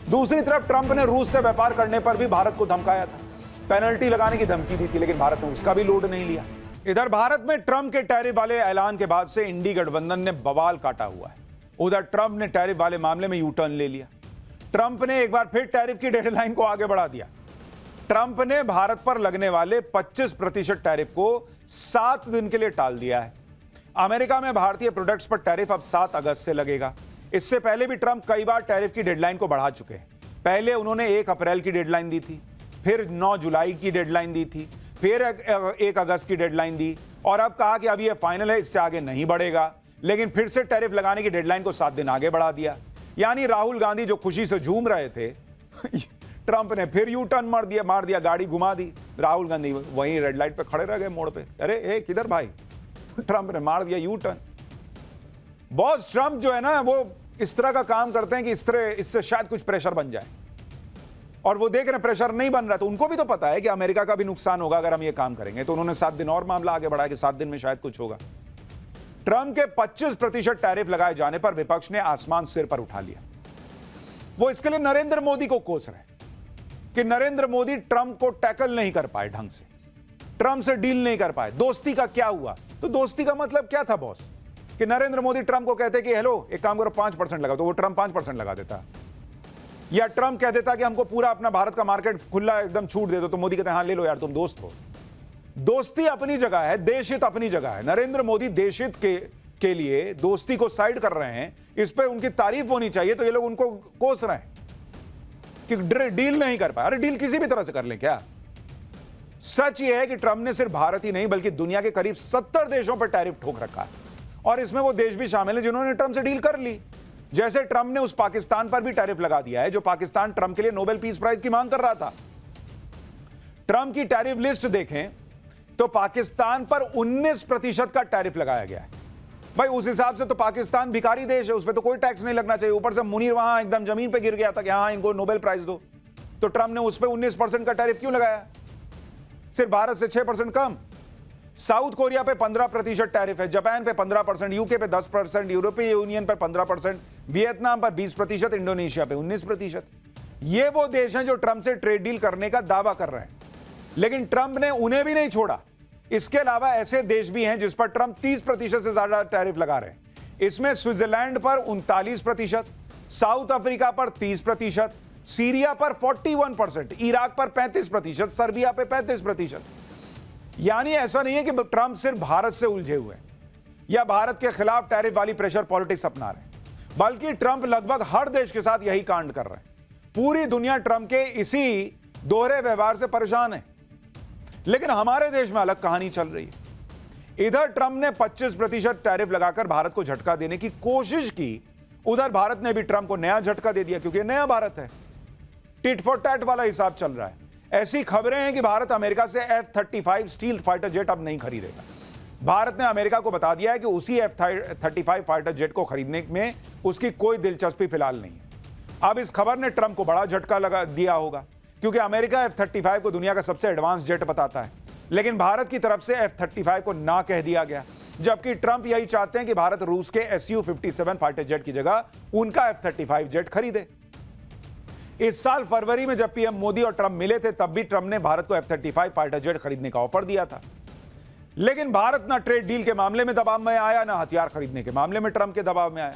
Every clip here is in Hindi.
दूसरी तरफ ट्रंप ने रूस से व्यापार करने पर भी भारत को धमकाया था, पेनल्टी लगाने की धमकी दी थी, लेकिन भारत ने उसका भी लोड नहीं लिया। इधर भारत में ट्रंप के टैरिफ वाले ऐलान के बाद से इंडी गठबंधन ने बवाल काटा हुआ है। उधर ट्रंप ने टैरिफ वाले मामले में यू टर्न ले लिया। ट्रंप ने एक बार फिर टैरिफ की डेडलाइन को आगे बढ़ा दिया। ट्रंप ने भारत पर लगने वाले 25% टैरिफ को 7 दिन के लिए टाल दिया है। अमेरिका में भारतीय प्रोडक्ट्स पर टैरिफ अब 7 अगस्त से लगेगा। इससे पहले भी ट्रंप कई बार टैरिफ की डेडलाइन को बढ़ा चुके हैं। पहले उन्होंने 1 अप्रैल की डेडलाइन दी थी, फिर 9 जुलाई की डेडलाइन दी थी, फिर 1 अगस्त की डेडलाइन दी, और अब कहा कि अब यह फाइनल है, इससे आगे नहीं बढ़ेगा। लेकिन फिर से टैरिफ लगाने की डेडलाइन को 7 दिन आगे बढ़ा दिया। यानी राहुल गांधी जो खुशी से झूम रहे थे ट्रंप ने फिर यू टर्न मार दिया, गाड़ी घुमा दी। राहुल गांधी वहीं रेड लाइट पे खड़े रह गए मोड़ पे। अरे किधर भाई, ट्रंप ने मार दिया यू टर्न। बॉस ट्रंप जो है ना, वो इस तरह का काम करते हैं कि इससे शायद कुछ प्रेशर बन जाए, और वो देख रहे हैं प्रेशर नहीं बन रहा, तो उनको भी तो पता है कि अमेरिका का भी नुकसान होगा अगर हम ये काम करेंगे। तो उन्होंने 7 दिन और मामला आगे बढ़ाया कि 7 दिन में शायद कुछ होगा। ट्रंप के 25% टैरिफ लगाए जाने पर विपक्ष ने आसमान सिर पर उठा लिया। वो इसके लिए नरेंद्र मोदी को कोस रहे कि नरेंद्र मोदी ट्रंप को टैकल नहीं कर पाए, ढंग से ट्रंप से डील नहीं कर पाए। दोस्ती का क्या हुआ? तो दोस्ती का मतलब क्या था बॉस, कि नरेंद्र मोदी ट्रंप को कहते कि हेलो एक काम करो 5% लगाओ, तो वो ट्रंप 5% लगा देता। या ट्रंप कह देता कि हमको पूरा अपना भारत का मार्केट खुला एकदम छूट दे दो, तो मोदी कहते हैं हाँ ले लो यार, तुम दोस्त हो। दोस्ती अपनी जगह है, देशहित अपनी जगह है। नरेंद्र मोदी देशहित के लिए दोस्ती को साइड कर रहे हैं, इस पे उनकी तारीफ होनी चाहिए, तो ये लोग उनको कोस रहे हैं कि डील नहीं कर पाए। अरे डील किसी भी तरह से कर लें क्या? सच ये है कि ट्रंप ने सिर्फ भारत ही नहीं बल्कि दुनिया के करीब 70 देशों पर टैरिफ ठोक रखा है, और इसमें वो देश भी शामिल है जिन्होंने ट्रंप से डील कर ली। जैसे ट्रंप ने उस पाकिस्तान पर भी टैरिफ लगा दिया है जो पाकिस्तान ट्रंप के लिए नोबेल पीस प्राइज की मांग कर रहा था। ट्रंप की टैरिफ लिस्ट देखें तो पाकिस्तान पर 19% का टैरिफ लगाया गया है। भाई उस हिसाब से तो पाकिस्तान भिखारी देश है, उस पर तो कोई टैक्स नहीं लगना चाहिए। ऊपर से मुनीर वहां एकदम जमीन पे गिर गया था कि हाँ इनको नोबेल प्राइज दो, तो ट्रंप ने उस पर 19% का टैरिफ क्यों लगाया? सिर्फ भारत से 6% कम। साउथ कोरिया पे 15% टैरिफ है, जापान पे 15%, यूके पे 10%, यूरोपीय यूनियन पर 15%, वियतनाम पर 20%, इंडोनेशिया पे 19%। ये वो देश हैं जो ट्रंप से ट्रेड डील करने का दावा कर रहे हैं, लेकिन ट्रंप ने उन्हें भी नहीं छोड़ा। इसके अलावा ऐसे देश भी हैं जिस पर ट्रंप 30% से ज्यादा टैरिफ लगा रहे हैं। इसमें स्विट्जरलैंड पर 39%, साउथ अफ्रीका पर 30%, सीरिया पर 41%, इराक पर 35%, सर्बिया पे 35%। यानी ऐसा नहीं है कि ट्रंप सिर्फ भारत से उलझे हुए हैं या भारत के खिलाफ टैरिफ वाली प्रेशर पॉलिटिक्स अपना रहे हैं, बल्कि ट्रंप लगभग हर देश के साथ यही कांड कर रहे हैं। पूरी दुनिया ट्रंप के इसी दोहरे व्यवहार से परेशान है, लेकिन हमारे देश में अलग कहानी चल रही है। इधर ट्रंप ने 25% टैरिफ लगाकर भारत को झटका देने की कोशिश की, उधर भारत ने भी ट्रंप को नया झटका दे दिया, क्योंकि नया भारत है। टिट फॉर टैट वाला हिसाब चल रहा है। ऐसी खबरें हैं कि भारत अमेरिका से F-35 स्टील फाइटर जेट अब नहीं खरीदेगा। भारत ने अमेरिका को बता दिया है कि उसी F-35 फाइटर जेट को खरीदने में उसकी कोई दिलचस्पी फिलहाल नहीं है। अब इस खबर ने ट्रंप को बड़ा झटका लगा दिया होगा, क्योंकि अमेरिका F-35 को दुनिया का सबसे एडवांस जेट बताता है, लेकिन भारत की तरफ से F-35 को ना कह दिया गया, जबकि ट्रंप यही चाहते हैं कि भारत रूस के Su-57 फाइटर जेट की जगह उनका F-35 जेट खरीदे। इस साल फरवरी में जब पीएम मोदी और ट्रंप मिले थे, तब भी ट्रंप ने भारत को F-35 फाइटर जेट खरीदने का ऑफर दिया था, लेकिन भारत ना ट्रेड डील के मामले में दबाव में आया, ना हथियार खरीदने के मामले में ट्रंप के दबाव में आया।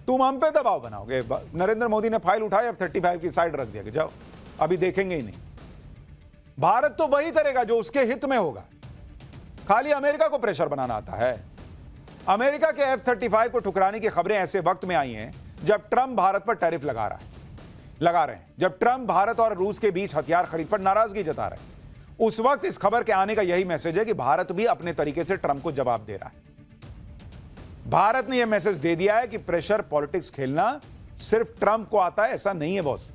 तुम हम पे दबाव बनाओगे? नरेंद्र मोदी ने फाइल उठाई, F-35 की साइड रख दिया कि जाओ अभी देखेंगे ही नहीं। भारत तो वही करेगा जो उसके हित में होगा, खाली अमेरिका को प्रेशर बनाना आता है। अमेरिका के F-35 को ठुकराने की खबरें ऐसे वक्त में आई हैं जब ट्रंप भारत पर टैरिफ लगा रहे हैं, जब ट्रंप भारत और रूस के बीच हथियार खरीद पर नाराजगी जता रहे हैं। उस वक्त इस खबर के आने का यही मैसेज है कि भारत भी अपने तरीके से ट्रंप को जवाब दे रहा है। भारत ने यह मैसेज दे दिया है कि प्रेशर पॉलिटिक्स खेलना सिर्फ ट्रंप को आता है, ऐसा नहीं है बॉस।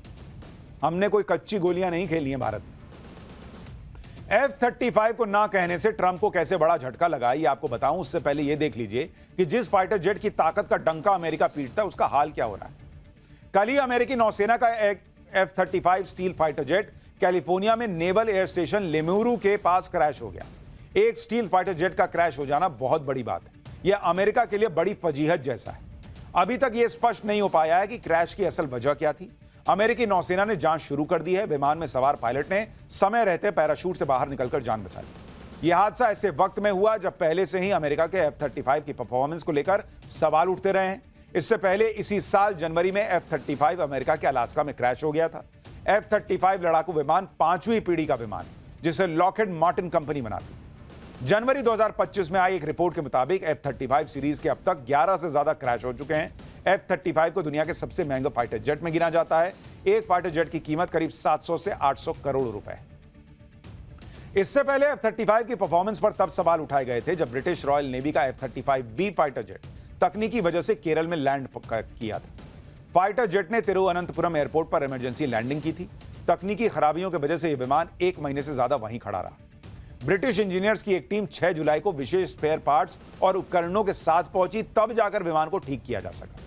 हमने कोई कच्ची गोलियां नहीं खेली हैं भारत में। F-35 को ना कहने से ट्रंप को कैसे बड़ा झटका लगा, ये आपको बताऊं। उससे पहले यह देख लीजिए कि जिस फाइटर जेट की ताकत का डंका अमेरिका पीटता है, उसका हाल क्या हो रहा है। कल ही अमेरिकी नौसेना का एक F-35 steel fighter jet California में नेवल एयर स्टेशन लेमुरू के पास क्रैश हो गया। एक स्टील फाइटर जेट का क्रैश हो जाना बहुत बड़ी बात है। यह अमेरिका के लिए बड़ी फजीहत जैसा है। अभी तक यह स्पष्ट नहीं हो पाया है कि क्रैश की असल वजह क्या थी। अमेरिकी नौसेना ने जांच शुरू कर दी है। विमान में सवार पायलट ने समय रहते पैराशूट से बाहर निकलकर जान बचा ली। यह हादसा ऐसे वक्त में हुआ जब पहले से ही अमेरिका के F-35 की परफॉर्मेंस को लेकर सवाल उठते रहे हैं। इससे पहले इसी साल जनवरी में F-35 अमेरिका के अलास्का में क्रैश हो गया था। F-35 लड़ाकू विमान 5वीं पीढ़ी का विमान है जिसे लॉकहीड मार्टिन कंपनी बनाती। जनवरी 2025 में आई एक रिपोर्ट के मुताबिक F-35 सीरीज के अब तक 11 से ज्यादा क्रैश हो चुके हैं। F-35 को दुनिया के सबसे महंगे फाइटर जेट में गिना जाता है। एक फाइटर जेट की कीमत करीब 700 से 800 करोड़ रुपए। इससे पहले F-35 की परफॉर्मेंस पर तब सवाल उठाए गए थे जब ब्रिटिश रॉयल नेवी का F-35B फाइटर जेट तकनीकी वजह से केरल में लैंड किया था। फाइटर जेट ने तिरुवनंतपुरम एयरपोर्ट पर इमरजेंसी लैंडिंग की थी। तकनीकी खराबियों की वजह से यह विमान 1 महीने से ज्यादा वहीं खड़ा रहा। ब्रिटिश इंजीनियर्स की एक टीम 6 जुलाई को विशेष स्पेयर पार्ट्स और उपकरणों के साथ पहुंची, तब जाकर विमान को ठीक किया जा सका।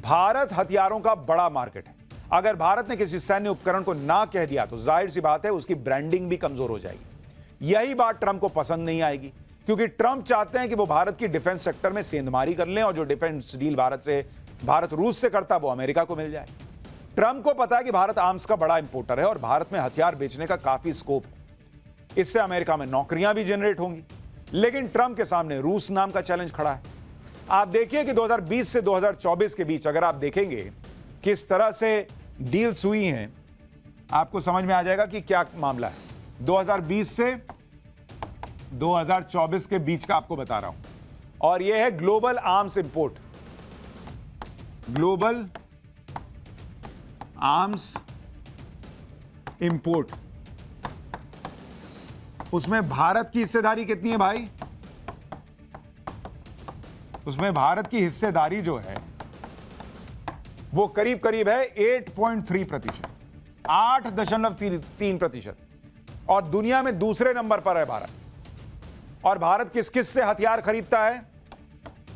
भारत हथियारों का बड़ा मार्केट है। अगर भारत ने किसी सैन्य उपकरण को ना कह दिया तो जाहिर सी बात है उसकी ब्रांडिंग भी कमजोर हो जाएगी। यही बात ट्रंप को पसंद नहीं आएगी, क्योंकि ट्रंप चाहते हैं कि वो भारत की डिफेंस सेक्टर में सेंधमारी कर लें और जो डिफेंस डील भारत रूस से करता वो अमेरिका को मिल जाए। ट्रंप को पता है कि भारत आर्म्स का बड़ा इंपोर्टर है और भारत में हथियार बेचने का काफी स्कोप है। इससे अमेरिका में नौकरियां भी जनरेट होंगी। लेकिन ट्रंप के सामने रूस नाम का चैलेंज खड़ा है। आप देखिए कि 2020 से 2024 के बीच अगर आप देखेंगे किस तरह से डील्स हुई हैं, आपको समझ में आ जाएगा कि क्या मामला है। 2020 से 2024 के बीच का आपको बता रहा हूं। और यह है global arms import, global arms import. उसमें भारत की हिस्सेदारी कितनी है भाई? उसमें भारत की हिस्सेदारी जो है वो करीब करीब है 8.3%, 8.3%। और दुनिया में दूसरे नंबर पर है भारत। और भारत किस किस से हथियार खरीदता है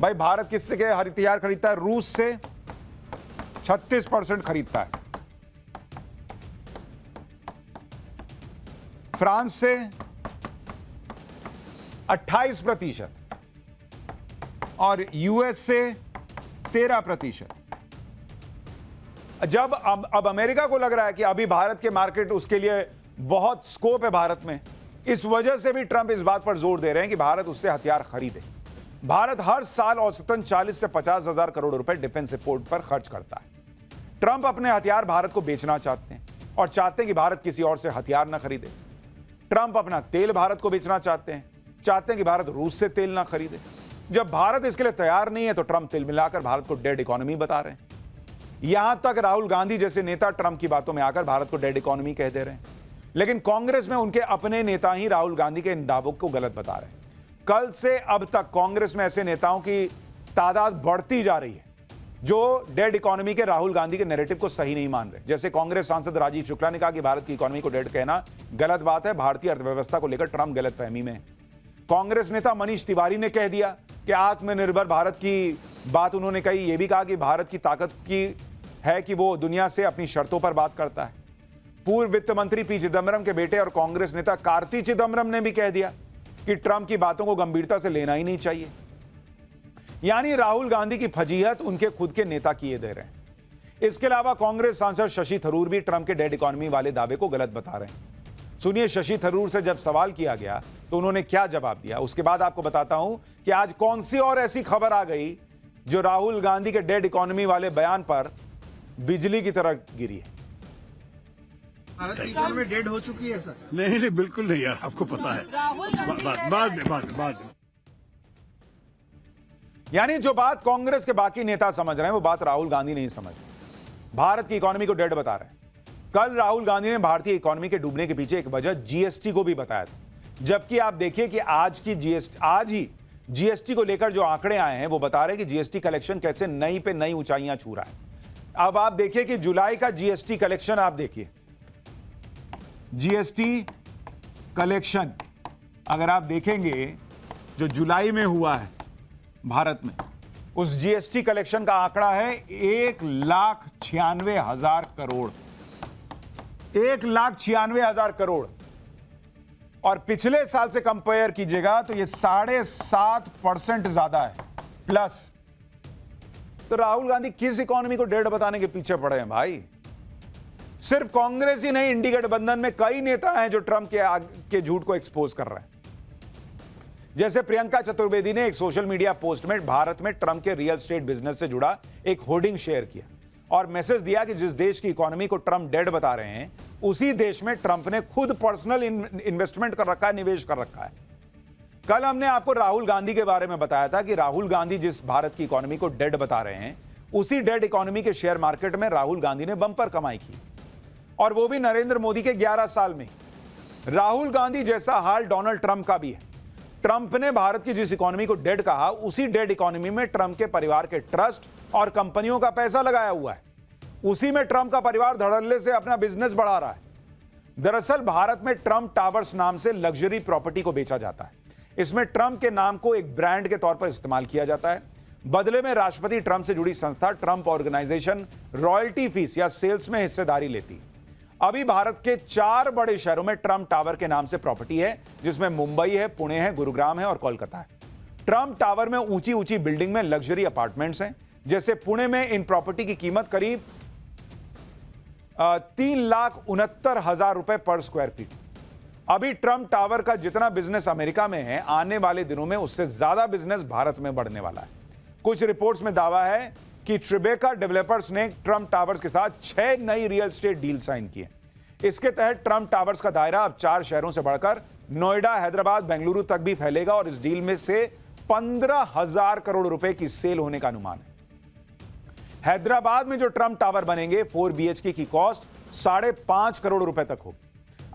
भाई? भारत किससे के हथियार खरीदता है? रूस से 36% खरीदता है, फ्रांस से 28% और यूएस से 13%। जब अब अमेरिका को लग रहा है कि अभी भारत के मार्केट, उसके लिए बहुत स्कोप है भारत में, इस वजह से भी ट्रंप इस बात पर जोर दे रहे हैं कि भारत उससे हथियार खरीदे। भारत हर साल औसतन 40 से 50 हजार करोड़ रुपए डिफेंस इंपोर्ट पर खर्च करता है। ट्रंप अपने हथियार भारत को बेचना चाहते हैं और चाहते हैं कि भारत किसी और से हथियार ना खरीदे। ट्रंप अपना तेल भारत को बेचना चाहते हैं कि भारत रूस से तेल ना खरीदे। जब भारत इसके लिए तैयार नहीं है तो ट्रंप तिल मिलाकर भारत को डेड इकोनॉमी बता रहे हैं। यहां तक राहुल गांधी जैसे नेता ट्रंप की बातों में आकर भारत को डेड इकोनॉमी कह दे रहे हैं। लेकिन कांग्रेस में उनके अपने नेता ही राहुल गांधी के इन दावों को गलत बता रहे हैं। कल से अब तक कांग्रेस में ऐसे नेताओं की तादाद बढ़ती जा रही है जो डेड इकोनॉमी के राहुल गांधी के नैरेटिव को सही नहीं मान रहे। जैसे कांग्रेस सांसद राजीव शुक्ला ने कहा कि भारत की इकोनॉमी को डेड कहना गलत बात है, भारतीय अर्थव्यवस्था को लेकर ट्रंप गलतफहमी में है। कांग्रेस नेता मनीष तिवारी ने कह दिया कि आत्मनिर्भर भारत की बात उन्होंने कही। यह भी कहा कि भारत की ताकत की है कि वो दुनिया से अपनी शर्तों पर बात करता है। पूर्व वित्त मंत्री पी चिदम्बरम के बेटे और कांग्रेस नेता कार्ति चिदम्बरम ने भी कह दिया कि ट्रंप की बातों को गंभीरता से लेना ही नहीं चाहिए। यानी राहुल गांधी की फजीहत उनके खुद के नेता किए दे रहे हैं। इसके अलावा कांग्रेस सांसद शशि थरूर भी ट्रंप के डेड इकोनॉमी वाले दावे को गलत बता रहे हैं। सुनिए शशि थरूर से जब सवाल किया गया तो उन्होंने क्या जवाब दिया। उसके बाद आपको बताता हूं कि आज कौन सी और ऐसी खबर आ गई जो राहुल गांधी के डेड इकोनॉमी वाले बयान पर बिजली की तरह गिरी है। भारत की इकोनॉमी डेड हो चुकी है सर? नहीं बिल्कुल नहीं यार, आपको पता है। बाद में। यानी जो बात कांग्रेस के बाकी नेता समझ रहे हैं वो बात राहुल गांधी नहीं समझ रहे। भारत की इकोनॉमी को डेड बता रहे हैं। कल राहुल गांधी ने भारतीय इकोनॉमी के डूबने के पीछे एक वजह जीएसटी को भी बताया था। जबकि आप देखिए कि आज ही जीएसटी को लेकर जो आंकड़े आए हैं वो बता रहे हैं कि जीएसटी कलेक्शन कैसे नई पे नई ऊंचाइयां छू रहा है। अब आप देखिए कि जुलाई का जीएसटी कलेक्शन, आप देखिए जीएसटी कलेक्शन अगर आप देखेंगे जो जुलाई में हुआ है भारत में, उस जीएसटी कलेक्शन का आंकड़ा है 1,96,000 करोड़। 1,96,000 करोड़। और पिछले साल से कंपेयर कीजिएगा तो ये 7.5% ज्यादा है प्लस। तो राहुल गांधी किस इकोनॉमी को डेड बताने के पीछे पड़े हैं भाई? सिर्फ कांग्रेस ही नहीं, इंडी गठबंधन में कई नेता हैं जो ट्रंप के झूठ को एक्सपोज कर रहे हैं। जैसे प्रियंका चतुर्वेदी ने एक सोशल मीडिया पोस्ट में भारत में ट्रंप के रियल एस्टेट बिजनेस से जुड़ा एक होर्डिंग शेयर किया और मैसेज दिया कि जिस देश की इकोनॉमी को ट्रंप डेड बता रहे हैं, उसी देश में ट्रंप ने खुद पर्सनल इन्वेस्टमेंट कर रखा है, निवेश कर रखा है। कल हमने आपको राहुल गांधी के बारे में बताया था कि राहुल गांधी जिस भारत की इकोनॉमी को डेड बता रहे हैं, उसी डेड इकोनॉमी के शेयर मार्केट में राहुल गांधी ने बंपर कमाई की, और वो भी नरेंद्र मोदी के 11 साल में। राहुल गांधी जैसा हाल डोनाल्ड ट्रंप का भी है। ट्रंप ने भारत की जिस इकोनॉमी को डेड कहा, उसी डेड इकोनॉमी में ट्रंप के परिवार के ट्रस्ट और कंपनियों का पैसा लगाया हुआ है। उसी में ट्रंप का परिवार धड़ल्ले से अपना बिजनेस बढ़ा रहा है। दरअसल भारत में ट्रंप टावर्स नाम से लग्जरी प्रॉपर्टी को बेचा जाता है। इसमें ट्रंप के नाम को एक ब्रांड के तौर पर इस्तेमाल किया जाता है। बदले में राष्ट्रपति ट्रंप से जुड़ी संस्था ट्रंप ऑर्गेनाइजेशन रॉयल्टी फीस या सेल्स में हिस्सेदारी लेती है। अभी भारत के 4 बड़े शहरों में ट्रंप टावर के नाम से प्रॉपर्टी है, जिसमें मुंबई है, पुणे है, गुरुग्राम है और कोलकाता है। ट्रंप टावर में ऊंची ऊंची बिल्डिंग में लग्जरी अपार्टमेंट्स हैं। जैसे पुणे में इन प्रॉपर्टी की कीमत करीब 3,69,000 रुपए पर स्क्वायर फीट। अभी ट्रंप टावर का जितना बिजनेस अमेरिका में है, आने वाले दिनों में उससे ज्यादा बिजनेस भारत में बढ़ने वाला है। कुछ रिपोर्ट्स में दावा है कि ट्रिबेका डेवलपर्स ने ट्रंप टावर्स के साथ 6 नई रियल एस्टेट डील साइन की है। इसके तहत ट्रंप टावर्स का दायरा अब 4 शहरों से बढ़कर नोएडा, हैदराबाद, बेंगलुरु तक भी फैलेगा और इस डील में से 15,000 करोड़ रुपए की सेल होने का अनुमान है। हैदराबाद में जो ट्रंप टावर बनेंगे, 4 BHK की कॉस्ट 5.5 करोड़ रुपए तक होगी।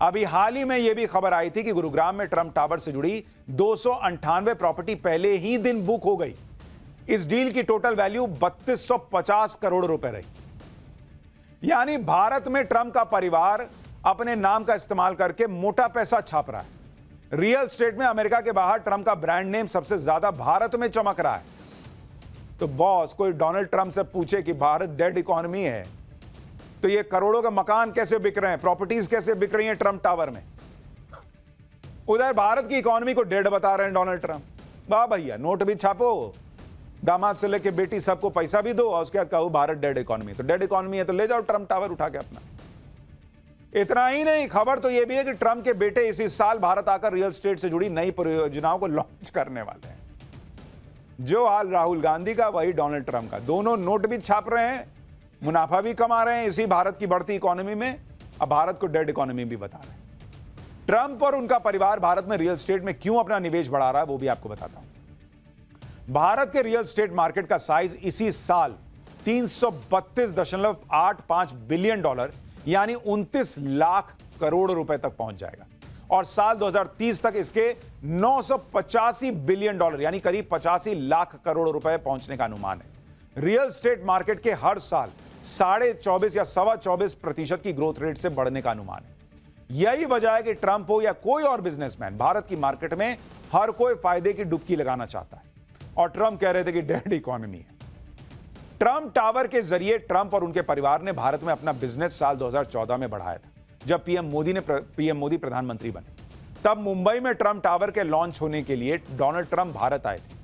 अभी हाल ही में यह भी खबर आई थी कि गुरुग्राम में ट्रंप टावर से जुड़ी 298 प्रॉपर्टी पहले ही दिन बुक हो गई। इस डील की टोटल वैल्यू 3250 करोड़ रुपए रही। यानी भारत में ट्रंप का परिवार अपने नाम का इस्तेमाल करके मोटा पैसा छाप रहा है। रियल एस्टेट में अमेरिका के बाहर ट्रंप का ब्रांड नेम सबसे ज्यादा भारत में चमक रहा है। तो बॉस, कोई डोनाल्ड ट्रंप से पूछे कि भारत डेड इकोनॉमी है, तो ये करोड़ों के मकान कैसे बिक रहे हैं, प्रॉपर्टीज कैसे बिक रही हैं ट्रंप टावर में। उधर भारत की इकोनॉमी को डेड बता रहे हैं डोनाल्ड ट्रंप। वाह भैया, नोट भी छापो, दामाद से लेके बेटी सबको पैसा भी दो और उसके बाद कहो भारत डेड इकोनॉमी। तो डेड इकोनॉमी है तो ले जाओ ट्रंप टावर उठा के अपना। इतना ही नहीं, खबर तो यह भी है कि ट्रंप के बेटे इसी साल भारत आकर रियल एस्टेट से जुड़ी नई परियोजनाओं को लॉन्च करने वाले हैं। जो हाल राहुल गांधी का, वही डोनाल्ड ट्रंप का। दोनों नोट भी छाप रहे हैं, मुनाफा भी कमा रहे हैं इसी भारत की बढ़ती इकोनॉमी में, अब भारत को डेड इकोनॉमी भी बता रहे हैं। ट्रंप और उनका परिवार भारत में रियल एस्टेट में क्यों अपना निवेश बढ़ा रहा है, वो भी आपको बताता हूं। भारत के रियल एस्टेट मार्केट का साइज इसी साल 332.85 बिलियन डॉलर यानी 29 लाख करोड़ रुपए तक पहुंच जाएगा और साल 2030 तक इसके 985 बिलियन डॉलर यानी करीब 85 लाख करोड़ रुपए पहुंचने का अनुमान है। रियल एस्टेट मार्केट के हर साल 24.5 या 24.25% की ग्रोथ रेट से बढ़ने का अनुमान है। यही वजह है कि ट्रंप हो या कोई और बिजनेसमैन भारत की मार्केट में हर कोई फायदे की डुबकी लगाना चाहता है और ट्रंप कह रहे थे कि डेड इकोनॉमी है। ट्रंप टावर के जरिए ट्रंप और उनके परिवार ने भारत में अपना बिजनेस साल 2014 में बढ़ाया था, जब पीएम मोदी प्रधानमंत्री बने। तब मुंबई में ट्रंप टावर के लॉन्च होने के लिए डोनाल्ड ट्रंप भारत आए थे।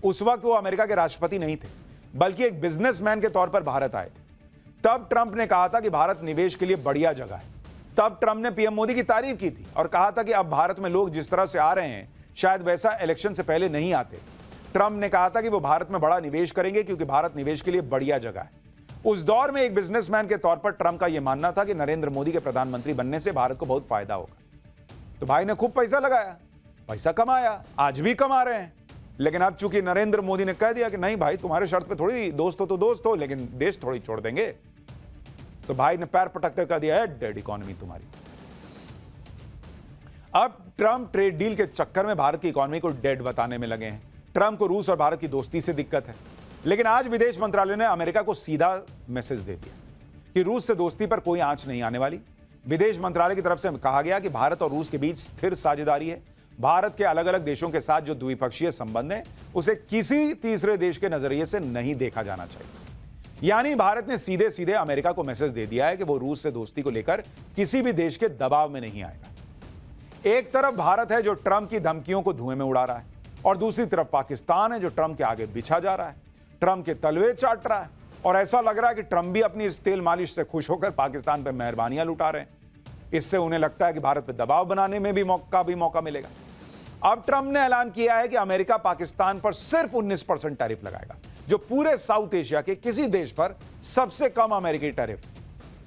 उस वक्त वो अमेरिका के राष्ट्रपति नहीं थे, बल्कि एक बिजनेसमैन के तौर पर भारत आए थे। तब ट्रंप ने कहा था कि भारत निवेश के लिए बढ़िया जगह है। तब ट्रंप ने पीएम मोदी की तारीफ की थी और कहा था कि अब भारत में लोग जिस तरह से आ रहे हैं, शायद वैसा इलेक्शन से पहले नहीं आते। ट्रंप ने कहा था कि वो भारत में बड़ा निवेश करेंगे क्योंकि भारत निवेश के लिए बढ़िया जगह है। उस दौर में एक बिजनेसमैन के तौर पर ट्रंप का यह मानना था कि नरेंद्र मोदी के प्रधानमंत्री बनने से भारत को बहुत फायदा होगा। तो भाई ने खूब पैसा लगाया, पैसा कमाया, आज भी कमा रहे हैं। लेकिन अब चूंकि नरेंद्र मोदी ने कह दिया कि नहीं भाई, तुम्हारे शर्त पे थोड़ी दोस्त हो तो दोस्त हो, लेकिन देश थोड़ी छोड़ देंगे, तो भाई ने पैर पटकते कर दिया है डेड इकोनॉमी तुम्हारी। अब ट्रंप ट्रेड डील के चक्कर में भारत की इकोनॉमी को डेड बताने में लगे हैं। ट्रंप को रूस और भारत की दोस्ती से दिक्कत है, लेकिन आज विदेश मंत्रालय ने अमेरिका को सीधा मैसेज दे दिया कि रूस से दोस्ती पर कोई आंच नहीं आने वाली। विदेश मंत्रालय की तरफ से कहा गया कि भारत और रूस के बीच स्थिर साझेदारी है। भारत के अलग अलग देशों के साथ जो द्विपक्षीय संबंध है, उसे किसी तीसरे देश के नजरिए से नहीं देखा जाना चाहिए। यानी भारत ने सीधे सीधे अमेरिका को मैसेज दे दिया है कि वो रूस से दोस्ती को लेकर किसी भी देश के दबाव में नहीं आएगा। एक तरफ भारत है जो ट्रंप की धमकियों को धुएं में उड़ा रहा है और दूसरी तरफ पाकिस्तान है जो ट्रंप के आगे बिछा जा रहा है, ट्रंप के तलवे चाट रहा है और ऐसा लग रहा है कि ट्रंप भी अपनी इस तेल मालिश से खुश होकर पाकिस्तान पर मेहरबानियां लुटा रहे हैं। इससे उन्हें लगता है कि भारत पर दबाव बनाने में भी मौका मिलेगा। अब ट्रंप ने ऐलान किया है कि अमेरिका पाकिस्तान पर सिर्फ 19% टैरिफ लगाएगा, जो पूरे साउथ एशिया के किसी देश पर सबसे कम अमेरिकी टैरिफ।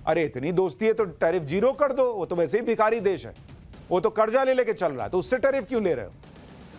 अरे इतनी दोस्ती है तो टैरिफ जीरो कर दो, वो तो वैसे ही भिखारी देश है, वो तो कर्जा ले लेके चल रहा है, तो उससे टैरिफ क्यों ले रहे हो?